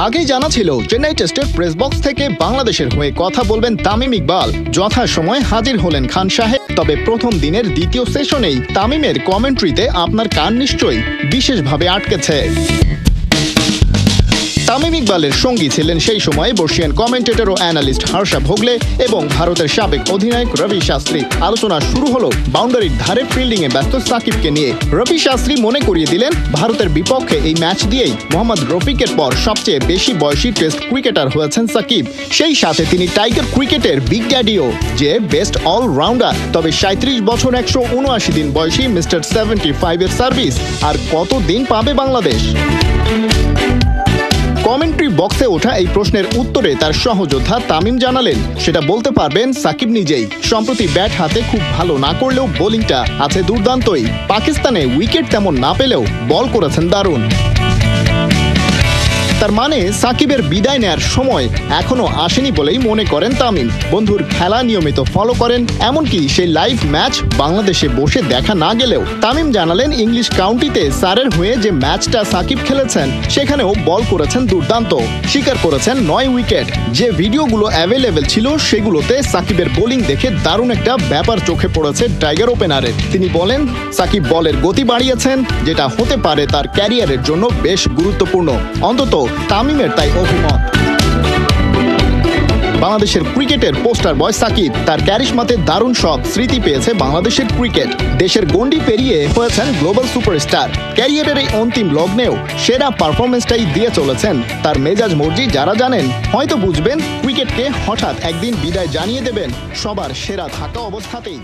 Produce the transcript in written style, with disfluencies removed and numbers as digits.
আগেই জানা ছিল চেন্নাই টেস্টের প্রেস বক্স থেকে বাংলাদেশের হয়ে কথা বলবেন তামিম ইকবাল। যথাসময়ে হাজির হলেন খান সাহেব। তবে প্রথম দিনের দ্বিতীয় সেশনেই তামিমের কমেন্ট্রিতে আপনার কান নিশ্চয়ই বিশেষভাবে আটকেছে। তামিম ইকবালের সঙ্গী ছিলেন সেই সময়ে বর্ষিয়ান কমেন্টেটর ও অ্যানালিস্ট হর্ষা ভোগলে এবং ভারতের সাবেক অধিনায়ক রবি শাস্ত্রী। আলোচনা শুরু হলো বাউন্ডারির ধারে ফিল্ডিংয়ে ব্যস্ত সাকিবকে নিয়ে। রবি শাস্ত্রী মনে করিয়ে দিলেন ভারতের বিপক্ষে এই ম্যাচ দিয়েই মোহাম্মদ রফিকের পর সবচেয়ে বেশি বয়সী টেস্ট ক্রিকেটার হয়েছেন সাকিব। সেই সাথে তিনি টাইগার ক্রিকেটের বিগ ড্যাডিও, যে বেস্ট অলরাউন্ডার। তবে ৩৭ বছর ১৭৯ দিন বয়সী মিস্টার 75 এর সার্ভিস আর কত দিন পাবে বাংলাদেশ? কমেন্ট্রি বক্সে ওঠা এই প্রশ্নের উত্তরে তার সহযোদ্ধা তামিম জানালেন, সেটা বলতে পারবেন সাকিব নিজেই। সম্প্রতি ব্যাট হাতে খুব ভালো না করলেও বোলিংটা আছে দুর্দান্তই। পাকিস্তানে উইকেট তেমন না পেলেও বল করেছেন দারুণ। তার মানে সাকিবের বিদায় নেয়ার সময় এখনো আসেনি বলেই মনে করেন তামিম। বন্ধুর খেলা নিয়মিত ফলো করেন, এমনকি সেই লাইভ ম্যাচ বাংলাদেশে বসে দেখা না গেলেও। তামিম জানালেন ইংলিশ কাউন্টিতে সারের হয়ে যে ম্যাচটা সাকিব খেলেছেন সেখানেও বল করেছেন দুর্দান্ত। শিকার করেছেন ৯ উইকেট। যে ভিডিওগুলো অ্যাভেলেবেল ছিল সেগুলোতে সাকিবের বোলিং দেখে দারুণ একটা ব্যাপার চোখে পড়েছে টাইগার ওপেনারের। তিনি বলেন সাকিব বলের গতি বাড়িয়েছেন, যেটা হতে পারে তার ক্যারিয়ারের জন্য বেশ গুরুত্বপূর্ণ। অন্তত তামিমের তাই অভিমত। বাংলাদেশের ক্রিকেটের পোস্টার বয় সাকিব। তার ক্যারিশমাতে দারুণ সব স্মৃতি পেয়েছে বাংলাদেশের ক্রিকেট। দেশের গণ্ডি পেরিয়ে হয়েছেন গ্লোবাল সুপারস্টার। ক্যারিয়ারের এই অন্তিম লগ্নেও সেরা পারফরমেন্সটাই দিয়ে চলেছেন। তার মেজাজ মর্জি যারা জানেন হয়তো বুঝবেন ক্রিকেটকে হঠাৎ একদিন বিদায় জানিয়ে দেবেন সবার সেরা থাকা অবস্থাতেই।